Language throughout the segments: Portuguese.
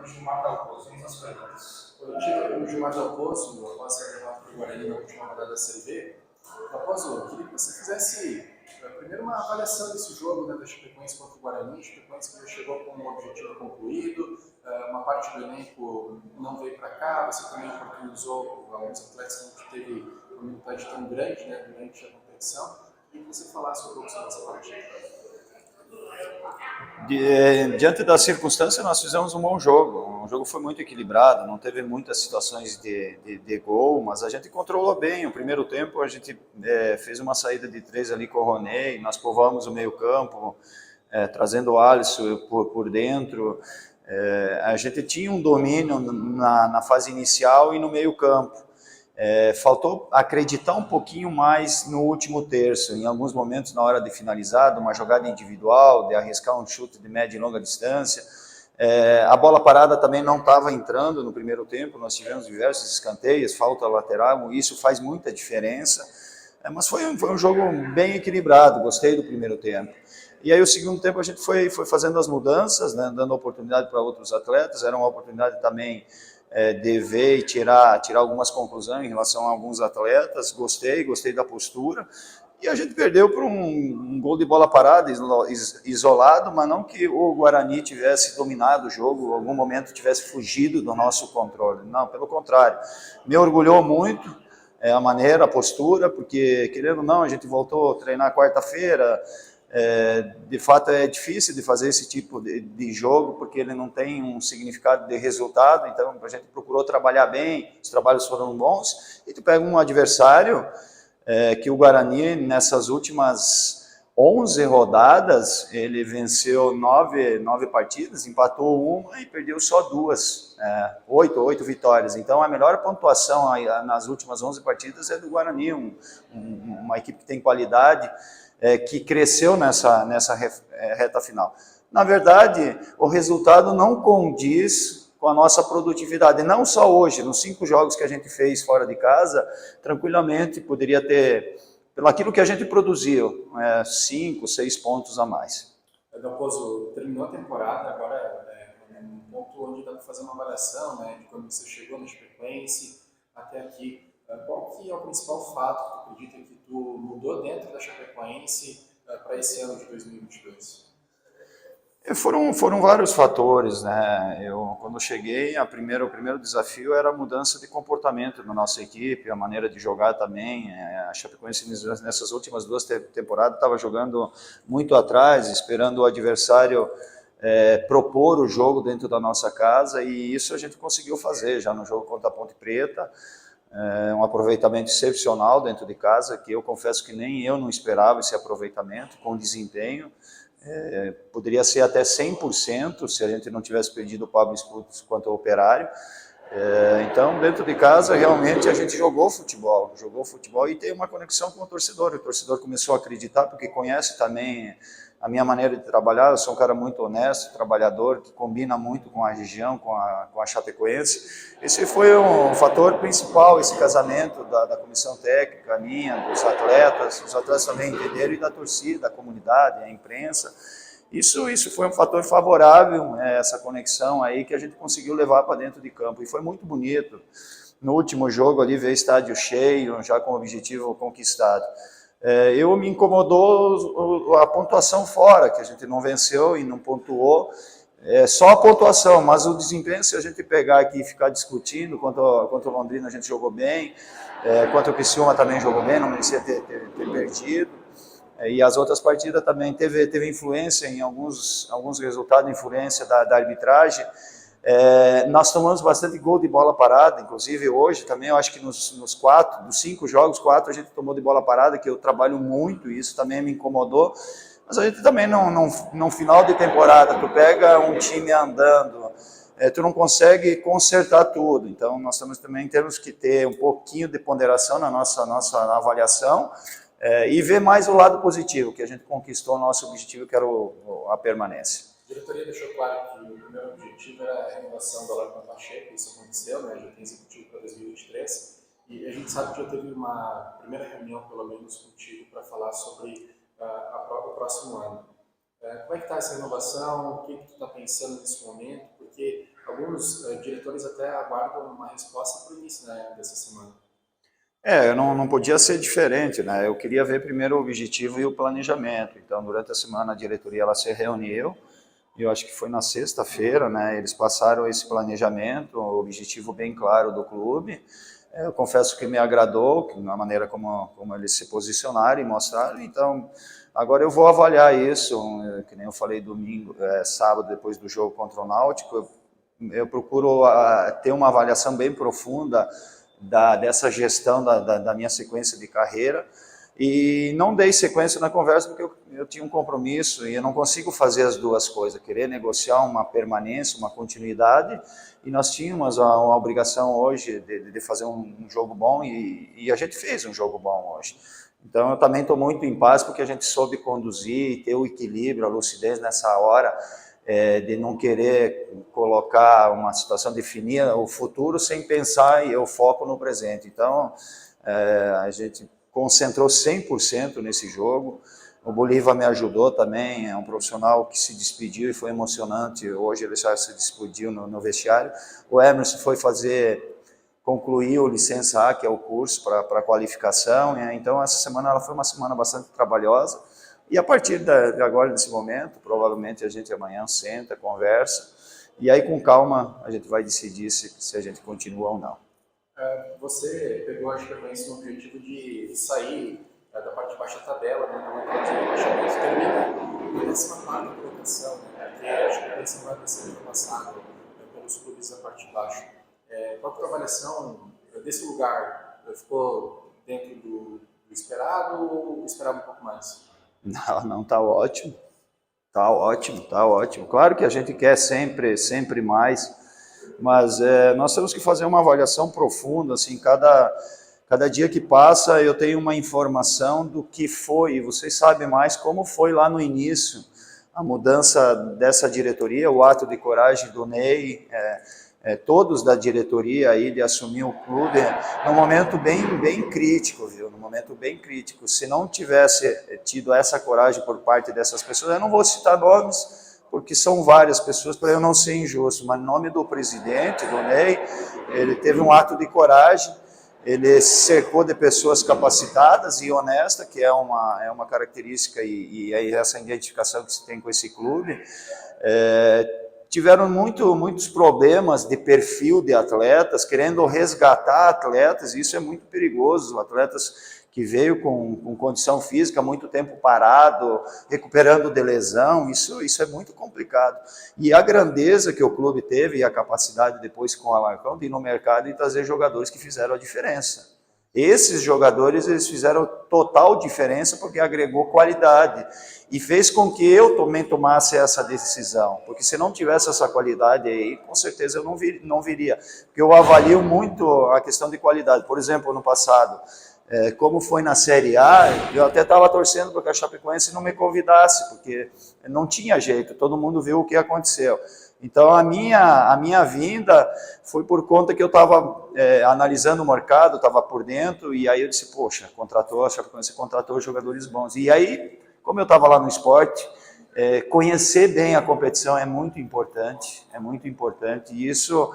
o Gilmar Dalpozo. Vamos às perguntas. Coletivo, o Gilmar Dalpozo, após ser derrotado para o Guarani na última rodada da Série B. Dalpozo, eu queria que você fizesse primeiro uma avaliação desse jogo, né, da Chapecoense contra o Guarani. A Chapecoense que já chegou com um objetivo concluído, uma parte do elenco não veio para cá, você também oportunizou alguns atletas que não teve uma minutagem tão grande, né, durante a competição. E que você falasse um pouco sobre essa partida. Diante da circunstância, nós fizemos um bom jogo. O jogo foi muito equilibrado, não teve muitas situações de gol, mas a gente controlou bem. O primeiro tempo, a gente fez uma saída de 3 ali com o Roney, nós povoamos o meio-campo, trazendo o Alisson por dentro. A gente tinha um domínio na fase inicial e no meio-campo. Faltou acreditar um pouquinho mais no último terço, em alguns momentos na hora de finalizar, de uma jogada individual, de arriscar um chute de média e longa distância. A bola parada também não estava entrando no primeiro tempo, nós tivemos diversos escanteios, falta lateral, isso faz muita diferença, mas foi um jogo bem equilibrado, gostei do primeiro tempo. E aí o segundo tempo a gente foi fazendo as mudanças, né, dando oportunidade para outros atletas, era uma oportunidade também de ver e tirar algumas conclusões em relação a alguns atletas, gostei da postura, e a gente perdeu por um gol de bola parada, isolado, mas não que o Guarani tivesse dominado o jogo, em algum momento tivesse fugido do nosso controle, não, pelo contrário, me orgulhou muito a maneira, a postura, porque querendo ou não, a gente voltou a treinar quarta-feira, de fato é difícil de fazer esse tipo de jogo, porque ele não tem um significado de resultado, então a gente procurou trabalhar bem, os trabalhos foram bons, e tu pega um adversário que o Guarani, nessas últimas 11 rodadas, ele venceu 9 partidas, empatou uma e perdeu só 2, 8 vitórias. Então a melhor pontuação nas últimas 11 partidas é do Guarani, uma equipe que tem qualidade, que cresceu nessa reta final. Na verdade, o resultado não condiz com a nossa produtividade, não só hoje, nos 5 jogos que a gente fez fora de casa, tranquilamente poderia ter, pelo aquilo que a gente produziu, 5, 6 pontos a mais. Dalpozo, terminou a temporada, agora é um ponto onde dá para fazer uma avaliação, né, de quando você chegou na Chapecoense até aqui. Qual que é o principal fato que tu acredita que tu mudou dentro da Chapecoense para esse ano de 2022? Foram vários fatores, né? Quando cheguei, o primeiro desafio era a mudança de comportamento na nossa equipe, a maneira de jogar também. A Chapecoense nessas últimas 2 temporadas estava jogando muito atrás, esperando o adversário propor o jogo dentro da nossa casa, e isso a gente conseguiu fazer já no jogo contra a Ponte Preta. Um aproveitamento excepcional dentro de casa, que eu confesso que nem eu não esperava esse aproveitamento com desempenho. Poderia ser até 100% se a gente não tivesse perdido o Pablo Sputz quanto ao Operário. Então, dentro de casa, realmente a gente jogou futebol e tem uma conexão com o torcedor começou a acreditar, porque conhece também a minha maneira de trabalhar. Eu sou um cara muito honesto, trabalhador, que combina muito com a região, com a Chapecoense. Esse foi um fator principal, esse casamento da comissão técnica, minha, dos atletas, os atletas também entenderam, e da torcida, da comunidade, a imprensa. Isso foi um fator favorável, essa conexão aí que a gente conseguiu levar para dentro de campo, e foi muito bonito. No último jogo ali, ver estádio cheio, já com o objetivo conquistado. Me incomodou a pontuação fora, que a gente não venceu e não pontuou, só a pontuação, mas o desempenho, se a gente pegar aqui e ficar discutindo, contra o Londrina a gente jogou bem, contra o Criciúma também jogou bem, não merecia ter perdido. E as outras partidas também teve influência em alguns resultados, influência da arbitragem. Nós tomamos bastante gol de bola parada, inclusive hoje também, eu acho que dos 5 jogos, 4 a gente tomou de bola parada, que eu trabalho muito, e isso também me incomodou. Mas a gente também, no final de temporada, tu pega um time andando, tu não consegue consertar tudo. Então, nós também temos que ter um pouquinho de ponderação na nossa avaliação, e ver mais o lado positivo, que a gente conquistou o nosso objetivo, que era a permanência. A diretoria deixou claro que o primeiro objetivo era a renovação do Alarcon Pacheco, isso aconteceu, né? Já tem executivo para 2023, e a gente sabe que já teve uma primeira reunião, pelo menos, contigo para falar sobre o próximo ano. Como é que está essa renovação? O que tu está pensando nesse momento? Porque alguns alguns diretores até aguardam uma resposta para o início, né, dessa semana. Eu não podia ser diferente, né? Eu queria ver primeiro o objetivo e o planejamento. Então, durante a semana, a diretoria ela se reuniu, eu acho que foi na sexta-feira, né? Eles passaram esse planejamento, o objetivo bem claro do clube. Eu confesso que me agradou, na maneira como eles se posicionaram e mostraram. Então, agora eu vou avaliar isso, que nem eu falei domingo, sábado, depois do jogo contra o Náutico. Eu procuro ter uma avaliação bem profunda dessa gestão da minha sequência de carreira, e não dei sequência na conversa porque eu tinha um compromisso e eu não consigo fazer as duas coisas, querer negociar uma permanência, uma continuidade, e nós tínhamos uma obrigação hoje de fazer um jogo bom, e a gente fez um jogo bom hoje. Então eu também estou muito em paz porque a gente soube conduzir, ter o equilíbrio, a lucidez nessa hora, de não querer colocar uma situação, definir o futuro sem pensar e o foco no presente. Então, a gente concentrou 100% nesse jogo. O Bolívar me ajudou também, é um profissional que se despediu e foi emocionante. Hoje ele já se despediu no vestiário. O Emerson foi concluir o Licença A, que é o curso para qualificação. Então, essa semana ela foi uma semana bastante trabalhosa. E a partir de agora, nesse momento, provavelmente a gente amanhã senta, conversa, e aí com calma a gente vai decidir se a gente continua ou não. Você pegou a Chapecoense no objetivo de sair da parte de baixo da tabela, né? Não é que a Chapecoense termina na 14ª colocação, né? Porque a Chapecoense não vai descer ano passado pelos clubes da parte de baixo. Qual a avaliação desse lugar? Ficou dentro do esperado ou esperava um pouco mais? Não, tá ótimo. Tá ótimo, tá ótimo. Claro que a gente quer sempre mais, mas nós temos que fazer uma avaliação profunda, assim, cada dia que passa eu tenho uma informação do que foi, e vocês sabem mais como foi lá no início, a mudança dessa diretoria, o ato de coragem do Ney, todos da diretoria aí de assumir o clube num momento bem crítico, viu? Num momento bem crítico. Se não tivesse tido essa coragem por parte dessas pessoas, eu não vou citar nomes, porque são várias pessoas, para eu não ser injusto, mas em nome do presidente, do Ney, ele teve um ato de coragem, ele se cercou de pessoas capacitadas e honestas, que é uma característica e essa identificação que se tem com esse clube. Tiveram muitos problemas de perfil de atletas, querendo resgatar atletas, e isso é muito perigoso, atletas que veio com condição física, muito tempo parado, recuperando de lesão, isso é muito complicado. E a grandeza que o clube teve e a capacidade depois com o Alarcão de ir no mercado e trazer jogadores que fizeram a diferença. Esses jogadores, eles fizeram total diferença porque agregou qualidade e fez com que eu também tomasse essa decisão, porque se não tivesse essa qualidade aí, com certeza eu não viria, porque eu avalio muito a questão de qualidade. Por exemplo, no passado, como foi na Série A, eu até estava torcendo para que a Chapecoense não me convidasse, porque não tinha jeito, todo mundo viu o que aconteceu. Então, a minha vinda foi por conta que eu estava analisando o mercado, estava por dentro, e aí eu disse, poxa, a Chapecoense contratou jogadores bons. E aí, como eu estava lá no esporte, conhecer bem a competição é muito importante, e isso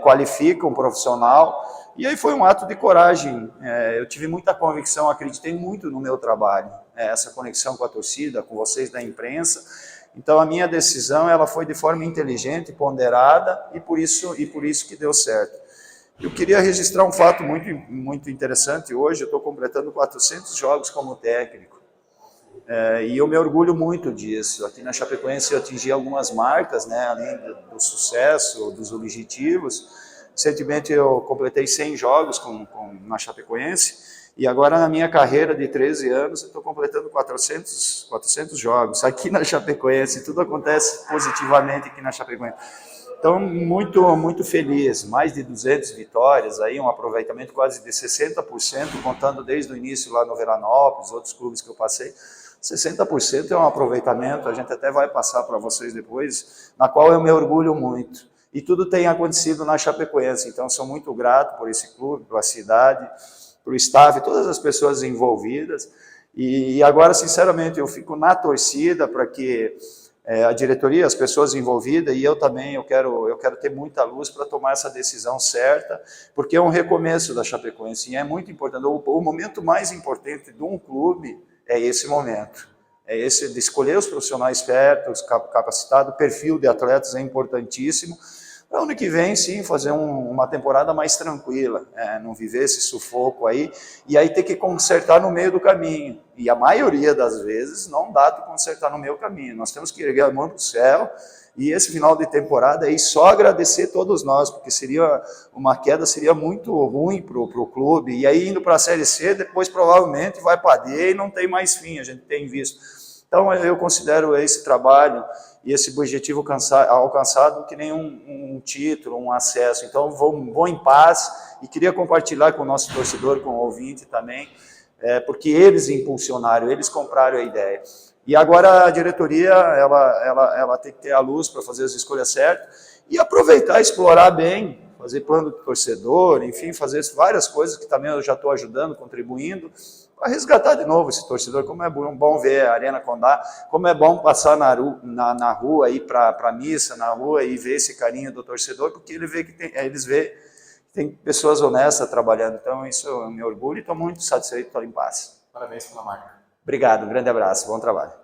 qualifica um profissional. E aí foi um ato de coragem, eu tive muita convicção, acreditei muito no meu trabalho, essa conexão com a torcida, com vocês da imprensa. Então a minha decisão ela foi de forma inteligente, ponderada, e por isso que deu certo. Eu queria registrar um fato muito interessante hoje, eu estou completando 400 jogos como técnico, e eu me orgulho muito disso. Aqui na Chapecoense eu atingi algumas marcas, né, além do sucesso, dos objetivos. Recentemente eu completei 100 jogos na Chapecoense, e agora na minha carreira de 13 anos eu estou completando 400 jogos aqui na Chapecoense. Tudo acontece positivamente aqui na Chapecoense. Então, muito feliz, mais de 200 vitórias, aí um aproveitamento quase de 60%, contando desde o início lá no Veranópolis, outros clubes que eu passei. 60% é um aproveitamento, a gente até vai passar para vocês depois, na qual eu me orgulho muito. E tudo tem acontecido na Chapecoense, então sou muito grato por esse clube, pela cidade, pelo staff, todas as pessoas envolvidas. E agora, sinceramente, eu fico na torcida para que a diretoria, as pessoas envolvidas, e eu também, eu quero ter muita luz para tomar essa decisão certa, porque é um recomeço da Chapecoense, e é muito importante. O momento mais importante de um clube é esse momento, é esse de escolher os profissionais certos, capacitados, o perfil de atletas é importantíssimo, para o ano que vem, sim, fazer uma temporada mais tranquila, não viver esse sufoco aí, e aí ter que consertar no meio do caminho. E a maioria das vezes não dá para consertar no meio do caminho. Nós temos que erguer a mão para o céu, e esse final de temporada aí só agradecer todos nós, porque uma queda seria muito ruim para o clube, e aí indo para a Série C, depois provavelmente vai para a D e não tem mais fim, a gente tem visto. Então eu considero esse trabalho e esse objetivo alcançado que nem um título, um acesso. Então vou em paz e queria compartilhar com o nosso torcedor, com o ouvinte também, porque eles impulsionaram, eles compraram a ideia. E agora a diretoria ela tem que ter a luz para fazer as escolhas certas e aproveitar, explorar bem, fazer plano de torcedor, enfim, fazer várias coisas que também eu já estou ajudando, contribuindo, para resgatar de novo esse torcedor. Como é bom ver a Arena Condá, como é bom passar na rua, ir para a missa na rua e ver esse carinho do torcedor, porque eles veem que tem pessoas honestas trabalhando. Então isso me orgulho e estou muito satisfeito, estou em paz. Parabéns pela marca. Obrigado, um grande abraço, bom trabalho.